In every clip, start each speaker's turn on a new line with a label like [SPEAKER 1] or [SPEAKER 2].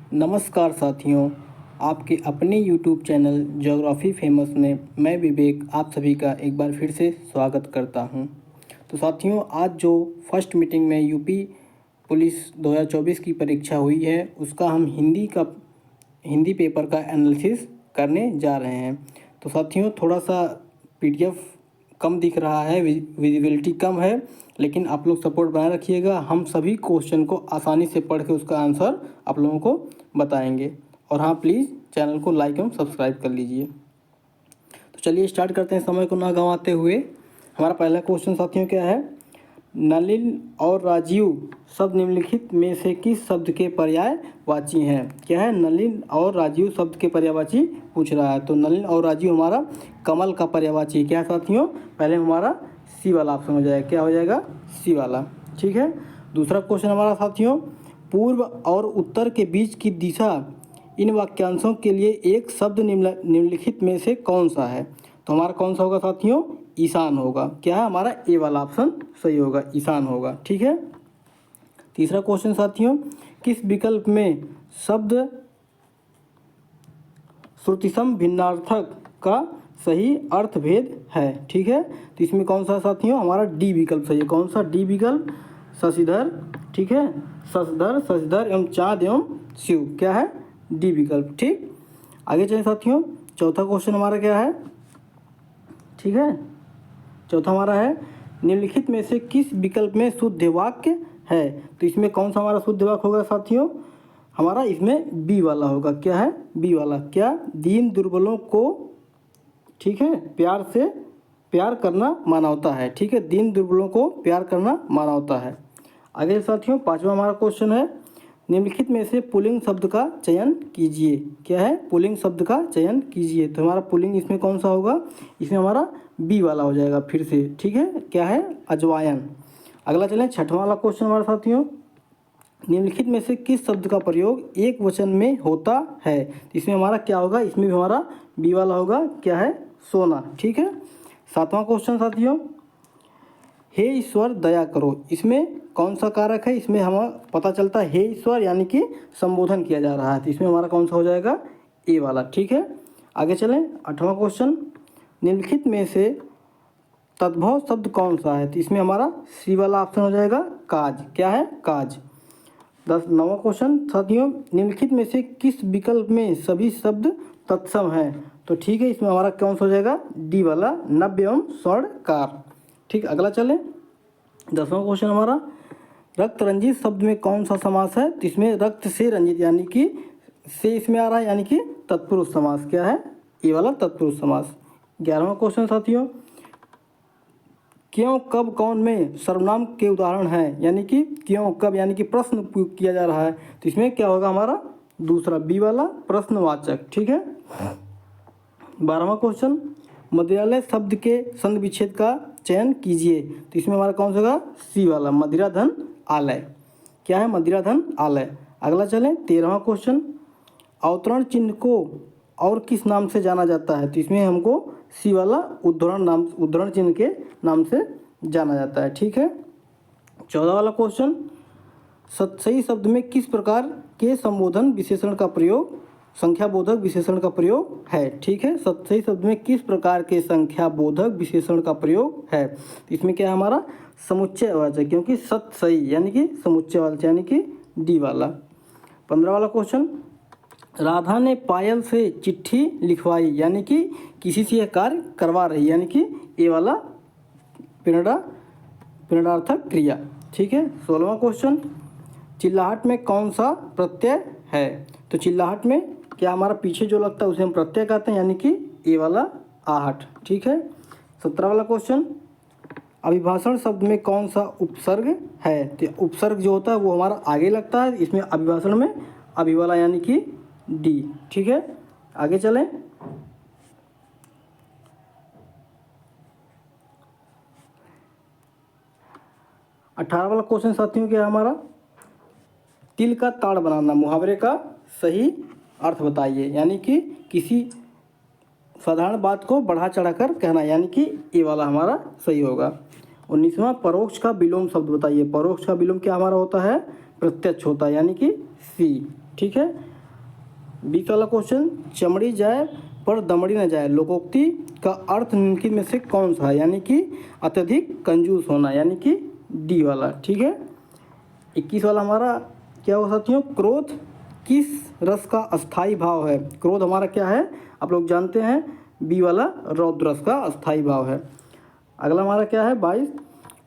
[SPEAKER 1] नमस्कार साथियों, आपके अपने YouTube चैनल ज्योग्राफी फेमस में मैं विवेक आप सभी का एक बार फिर से स्वागत करता हूं। तो साथियों, आज जो फर्स्ट मीटिंग में यूपी पुलिस 2024 की परीक्षा हुई है उसका हम हिंदी पेपर का एनालिसिस करने जा रहे हैं। तो साथियों, थोड़ा सा PDF कम दिख रहा है, विजिबिलिटी कम है, लेकिन आप लोग सपोर्ट बनाए रखिएगा। हम सभी क्वेश्चन को आसानी से पढ़ के उसका आंसर आप लोगों को बताएंगे। और हाँ, प्लीज़ चैनल को लाइक एवं सब्सक्राइब कर लीजिए। तो चलिए स्टार्ट करते हैं समय को ना गंवाते हुए। हमारा पहला क्वेश्चन साथियों क्या है? नलिन और राजीव शब्द निम्नलिखित में से किस शब्द के पर्यायवाची हैं? क्या है? नलिन और राजीव शब्द के पर्यायवाची पूछ रहा है। तो नलिन और राजीव हमारा कमल का पर्यायवाची क्या है साथियों? पहले हमारा सी वाला ऑप्शन हो जाएगा। क्या हो जाएगा? सी वाला। ठीक है। दूसरा क्वेश्चन हमारा साथियों, पूर्व और उत्तर के बीच की दिशा इन वाक्यांशों के लिए एक शब्द निम्नलिखित में से कौन सा है? तो हमारा कौन सा होगा साथियों? ईशान होगा। क्या है? हमारा ए वाला ऑप्शन सही होगा, ईशान होगा। ठीक है। तीसरा क्वेश्चन साथियों, किस विकल्प में शब्द श्रुतिसम भिन्नार्थक का सही अर्थ भेद है? ठीक है। तो इसमें कौन सा साथियों? हमारा डी विकल्प सही है। कौन सा? डी विकल्प। शशिधर, ठीक है, शशधर, शशधर एवं चाँद एवं शिव। क्या है? डी विकल्प। ठीक। आगे चलिए साथियों, चौथा क्वेश्चन हमारा क्या है? ठीक है। चौथा हमारा है, निम्नलिखित में से किस विकल्प में शुद्ध वाक्य है? तो इसमें कौन सा हमारा शुद्ध वाक्य होगा साथियों? हमारा इसमें बी वाला होगा। क्या है? बी वाला। क्या? दीन दुर्बलों को, ठीक है, प्यार करना मानवता है। ठीक है। दीन दुर्बलों को प्यार करना मानवता है। आगे साथियों, पांचवा हमारा क्वेश्चन है, निम्नलिखित में से पुल्लिंग शब्द का चयन कीजिए। क्या है? पुल्लिंग शब्द का चयन कीजिए। तो हमारा पुल्लिंग इसमें कौन सा होगा? इसमें हमारा बी वाला हो जाएगा फिर से। ठीक है। क्या है? अजवायन। अगला चलें, छठवां वाला क्वेश्चन हमारा साथियों, निम्नलिखित में से किस शब्द का प्रयोग एक वचन में होता है? तो इसमें हमारा क्या होगा? इसमें भी हमारा बी वाला होगा। क्या है? सोना। ठीक है। सातवां क्वेश्चन साथियों, हे ईश्वर दया करो, इसमें कौन सा कारक है? इसमें हमें पता चलता है हे ईश्वर यानी कि संबोधन किया जा रहा है। तो इसमें हमारा कौन सा हो जाएगा? ए वाला। ठीक है। आगे चलें, आठवां क्वेश्चन, निम्नलिखित में से तद्भव शब्द कौन सा है? तो इसमें हमारा सी वाला ऑप्शन हो जाएगा, काज। क्या है? काज। नौवां क्वेश्चन साथियों, निम्नलिखित में से किस विकल्प में सभी शब्द तत्सम हैं? तो ठीक है, इसमें हमारा कौन सा हो जाएगा? डी वाला, नव्य एवं स्वर्णकार। ठीक। अगला चलें, 10वां क्वेश्चन हमारा, रक्त रंजित शब्द में कौन सा समास है? तो इसमें रक्त से रंजित यानी कि से इसमें आ रहा है, यानी कि तत्पुरुष समास। क्या है? ये वाला तत्पुरुष समास। 11वां क्वेश्चन साथियों, क्यों कब कौन में सर्वनाम के उदाहरण हैं? यानी कि क्यों कब यानी कि प्रश्न किया जा रहा है। तो इसमें क्या होगा? हमारा दूसरा बी वाला, प्रश्नवाचक। ठीक है। 12वां क्वेश्चन, मदिरालय शब्द के संधि विच्छेद का चयन कीजिए। तो इसमें हमारा कौन सा होगा? सी वाला, मदिरा धन आलय। क्या है? मदिरा धन आलय। अगला चलें, 13वां क्वेश्चन, अवतरण चिन्ह को और किस नाम से जाना जाता है? तो इसमें हमको सी वाला उद्धरण चिन्ह के नाम से जाना जाता है। ठीक है। 14 वाला क्वेश्चन, सही शब्द में किस प्रकार के संबोधन विशेषण का प्रयोग, संख्याबोधक विशेषण का प्रयोग है? ठीक है। सही शब्द में किस प्रकार के संख्याबोधक विशेषण का प्रयोग है? तो इसमें क्या है? हमारा समुच्चयवाचक, क्योंकि सही यानी कि समुच्चयवाचक यानी कि डी वाला। 15 वाला क्वेश्चन, राधा ने पायल से चिट्ठी लिखवाई, यानी कि किसी से यह कार्य करवा रही, यानी कि ए वाला प्रणडार्थक क्रिया। ठीक है। 16वां क्वेश्चन, चिल्लाहट में कौन सा प्रत्यय है? तो चिल्लाहट में क्या हमारा पीछे जो लगता है उसे हम प्रत्यय कहते हैं, यानी कि ए वाला आहट। ठीक है। 17 वाला क्वेश्चन, अभिभाषण शब्द में कौन सा उपसर्ग है? तो उपसर्ग जो होता है वो हमारा आगे लगता है, इसमें अभिभाषण में अभी वाला यानी कि डी। ठीक है। आगे चलें, अठारह वाला क्वेश्चन साथियों क्या है हमारा? तिल का ताड़ बनाना, मुहावरे का सही अर्थ बताइए, यानी कि किसी साधारण बात को बढ़ा चढ़ाकर कहना, यानी कि ये वाला हमारा सही होगा। 19वां, परोक्ष का विलोम शब्द बताइए। परोक्ष का विलोम क्या हमारा होता है? प्रत्यक्ष होता है, यानी कि सी। ठीक है। 20 वाला क्वेश्चन, चमड़ी जाए पर दमड़ी न जाए लोकोक्ति का अर्थ निम्नलिखित में से कौन सा है, यानी कि अत्यधिक कंजूस होना, यानी कि डी वाला। ठीक है। 21 वाला हमारा क्या होगा साथियों, क्रोध किस रस का अस्थाई भाव है। क्रोध हमारा क्या है, आप लोग जानते हैं, बी वाला रौद्र रस का अस्थाई भाव है। अगला हमारा क्या है 22,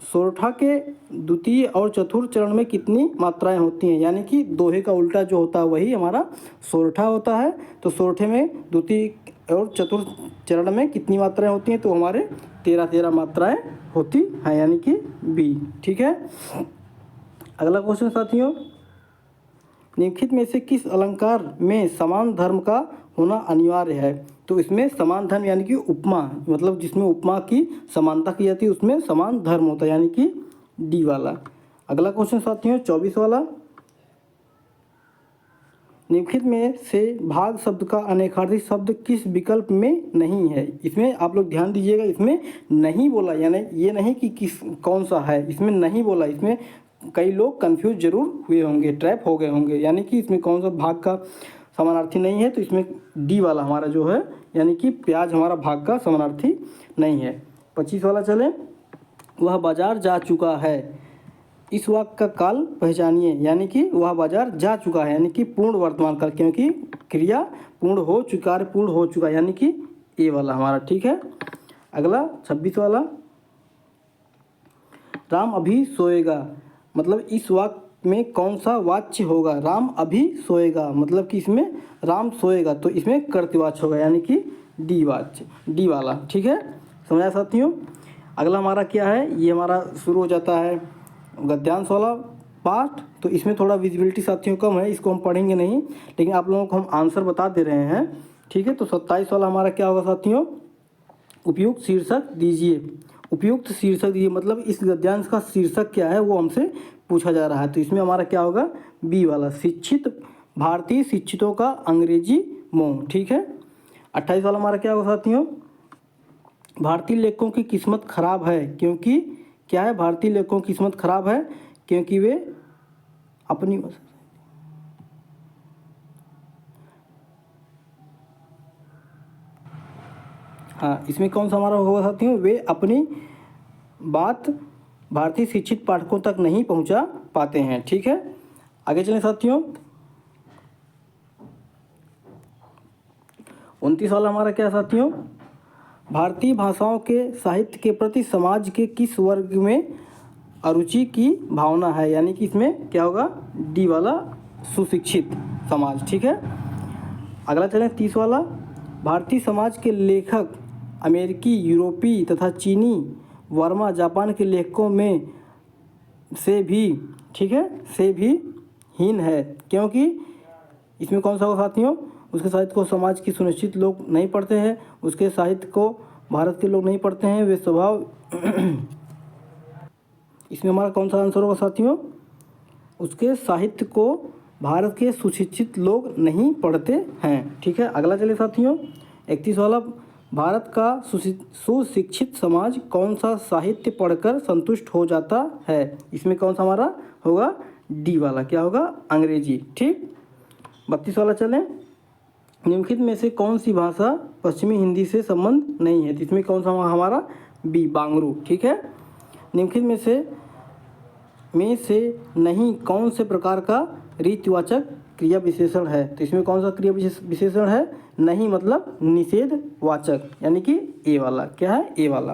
[SPEAKER 1] सोरठा के द्वितीय और चतुर्थ चरण में कितनी मात्राएं होती हैं, यानी कि दोहे का उल्टा जो होता है वही हमारा सोरठा होता है। तो सोरठे में द्वितीय और चतुर्थ चरण में कितनी मात्राएं होती हैं, तो हमारे 13 मात्राएं होती हैं, यानी कि बी। ठीक है। अगला क्वेश्चन साथियों, निम्नलिखित में से किस अलंकार में समान धर्म का होना अनिवार्य है। तो इसमें समान धर्म यानी कि उपमा, मतलब जिसमें उपमा की समानता की जाती है उसमें समान धर्म होता है, यानी कि डी वाला। अगला क्वेश्चन साथियों 24 वाला, निम्नलिखित में से भाग शब्द का अनेकार्थी शब्द किस विकल्प में नहीं है। इसमें आप लोग ध्यान दीजिएगा, इसमें नहीं बोला, यानी ये नहीं कि किस कौन सा है, इसमें नहीं बोला। इसमें कई लोग कंफ्यूज जरूर हुए होंगे, ट्रैप हो गए होंगे, यानी कि इसमें कौन सा भाग का समानार्थी नहीं है, तो इसमें डी वाला हमारा जो है, यानी कि प्याज हमारा भाग का समानार्थी नहीं है। 25 वाला चले, वह बाजार जा चुका है, इस वाक्य का काल पहचानिए, यानी कि वह बाजार जा चुका है, यानी कि पूर्ण वर्तमान काल, क्योंकि क्रिया पूर्ण हो चुका है, पूर्ण हो चुका है, यानी कि ए वाला हमारा। ठीक है। अगला 26 वाला, राम अभी सोएगा, मतलब इस वाक्य में कौन सा वाच्य होगा। राम अभी सोएगा, मतलब कि इसमें राम सोएगा, तो इसमें कर्तवाच्य होगा, यानी कि डी वाच्य, डी वाला। ठीक है, समझा साथियों। अगला हमारा क्या है, ये हमारा शुरू हो जाता है गद्यांश वाला पार्ट। तो इसमें थोड़ा विजिबिलिटी साथियों कम है, इसको हम पढ़ेंगे नहीं, लेकिन आप लोगों को हम आंसर बता दे रहे हैं। ठीक है। तो 27 वाला हमारा क्या होगा साथियों, उपयुक्त शीर्षक दीजिए। उपयुक्त शीर्षक दीजिए, मतलब इस गद्यांश का शीर्षक क्या है वो हमसे पूछा जा रहा है। तो इसमें हमारा क्या होगा, बी वाला, शिक्षित भारतीय शिक्षितों का अंग्रेजी मोह। ठीक है। 28 वाला हमारा क्या होगा साथियों, भारतीय लेखकों की किस्मत खराब है, क्योंकि क्या है, भारतीय लेखकों की किस्मत खराब है क्योंकि वे अपनी, हाँ इसमें कौन सा हमारा होगा साथियों, वे अपनी बात भारतीय शिक्षित पाठकों तक नहीं पहुंचा पाते हैं। ठीक है। आगे चलें साथियों, 29 वाला हमारा क्या साथियों, भारतीय भाषाओं के साहित्य के प्रति समाज के किस वर्ग में अरुचि की भावना है, यानी कि इसमें क्या होगा, डी वाला, सुशिक्षित समाज। ठीक है। अगला चलें 30 वाला, भारतीय समाज के लेखक अमेरिकी, यूरोपीय तथा चीनी, वर्मा, जापान के लेखकों में से भी, ठीक है, से भी हीन है, क्योंकि इसमें कौन सा होगा साथियों, उसके साहित्य को समाज की सुनिश्चित लोग नहीं पढ़ते हैं, उसके साहित्य को भारत के लोग नहीं पढ़ते हैं, वे स्वभाव इसमें हमारा कौन सा आंसर होगा साथियों, उसके साहित्य को भारत के सुशिक्षित लोग नहीं पढ़ते हैं। ठीक है। अगला चले साथियों 31 वाला, भारत का सुशिक्षित समाज कौन सा साहित्य पढ़कर संतुष्ट हो जाता है। इसमें कौन सा हमारा होगा, डी वाला, क्या होगा, अंग्रेजी। ठीक। 32 वाला चलें, निम्नलिखित में से कौन सी भाषा पश्चिमी हिंदी से संबंध नहीं है। इसमें कौन सा हमारा, बी, बांग्रू। ठीक है। निम्नलिखित में से नहीं कौन से प्रकार का रीतिवाचक क्रिया विशेषण है। तो इसमें कौन सा क्रिया विशेषण है, नहीं मतलब निषेधवाचक, यानी कि ए वाला, क्या है, ए वाला।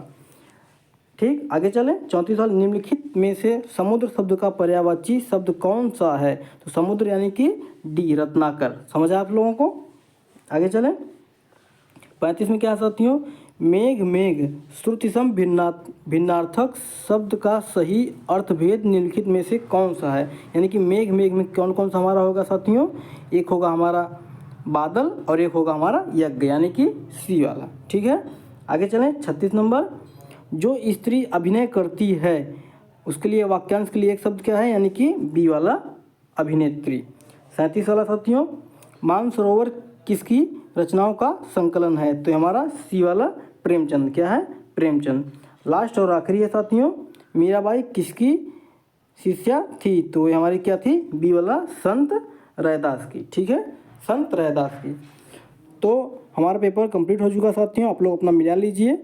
[SPEAKER 1] ठीक। आगे चलें 34 वाला, निम्नलिखित में से समुद्र शब्द का पर्यायवाची शब्द कौन सा है। तो समुद्र यानी कि डी, रत्नाकर। समझा आप लोगों को। आगे चलें 35 में क्या साथियों, मेघ मेघ श्रुतिसम भिन्नार्थक शब्द का सही अर्थभेद निम्नलिखित में से कौन सा है। यानी कि मेघ मेघ में कौन कौन सा हमारा होगा साथियों, एक होगा हमारा बादल और एक होगा हमारा यज्ञ, यानी कि सी वाला। ठीक है। आगे चलें 36 नंबर, जो स्त्री अभिनय करती है उसके लिए वाक्यांश के लिए एक शब्द क्या है, यानी कि बी वाला, अभिनेत्री। 37 वाला साथियों, मानसरोवर किसकी रचनाओं का संकलन है। तो हमारा सी वाला, प्रेमचंद, क्या है, प्रेमचंद। लास्ट और आखिरी है साथियों, मीराबाई किसकी शिष्या थी। तो ये हमारी क्या थी, बी वाला, संत रैदास की। ठीक है। संत रैदास की। तो हमारा पेपर कंप्लीट हो चुका साथियों, आप लोग अपना मिला लीजिए,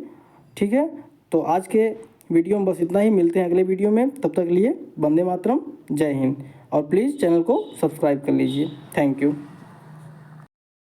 [SPEAKER 1] ठीक है। तो आज के वीडियो में बस इतना ही, मिलते हैं अगले वीडियो में, तब तक के लिए वंदे मातरम, जय हिंद। और प्लीज़ चैनल को सब्सक्राइब कर लीजिए। Thank you.